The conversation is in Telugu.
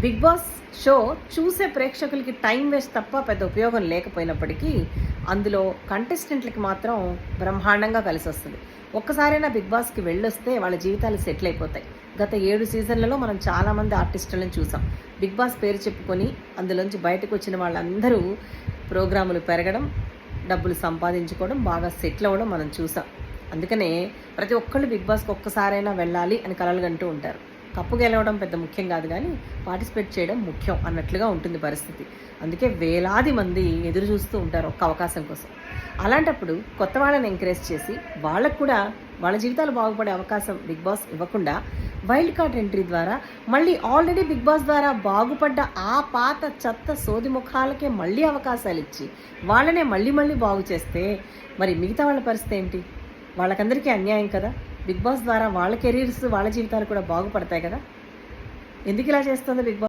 బిగ్ బాస్ షో చూసే ప్రేక్షకులకి టైం వేస్ట్ తప్ప పెద్ద ఉపయోగం లేకపోయినప్పటికీ అందులో కంటెస్టెంట్లకి మాత్రం బ్రహ్మాండంగా కలిసి వస్తుంది. ఒక్కసారైనా బిగ్ బాస్కి వెళ్ళొస్తే వాళ్ళ జీవితాలు సెటిల్ అయిపోతాయి. గత 7 సీజన్లలో మనం చాలామంది ఆర్టిస్టులను చూసాం. బిగ్ బాస్ పేరు చెప్పుకొని అందులోంచి బయటకు వచ్చిన వాళ్ళందరూ ప్రోగ్రాములు పెరగడం, డబ్బులు సంపాదించుకోవడం, బాగా సెటిల్ అవ్వడం మనం చూసాం. అందుకనే ప్రతి ఒక్కళ్ళు బిగ్ బాస్కి ఒక్కసారైనా వెళ్ళాలి అని కలలుగంటూ ఉంటారు. కప్పు గెలవడం పెద్ద ముఖ్యం కాదు, కానీ పార్టిసిపేట్ చేయడం ముఖ్యం అన్నట్లుగా ఉంటుంది పరిస్థితి. అందుకే వేలాది మంది ఎదురు చూస్తూ ఉంటారు ఒక్క అవకాశం కోసం. అలాంటప్పుడు కొత్త వాళ్ళని ఎంకరేజ్ చేసి వాళ్ళకు కూడా వాళ్ళ జీవితాలు బాగుపడే అవకాశం బిగ్ బాస్ ఇవ్వకుండా వైల్డ్ కార్డ్ ఎంట్రీ ద్వారా మళ్ళీ ఆల్రెడీ బిగ్ బాస్ ద్వారా బాగుపడ్డ ఆ పాత చెత్త సోది ముఖాలకే మళ్ళీ అవకాశాలు ఇచ్చి వాళ్ళనే మళ్ళీ మళ్ళీ బాగు చేస్తే మరి మిగతా వాళ్ళ పరిస్థితి ఏంటి? వాళ్ళకందరికీ అన్యాయం కదా. బిగ్ బాస్ ద్వారా వాళ్ళ కెరీర్స్, వాళ్ళ జీవితాలు కూడా బాగుపడతాయి కదా. ఎందుకు ఇలా చేస్తుంది బిగ్ బాస్?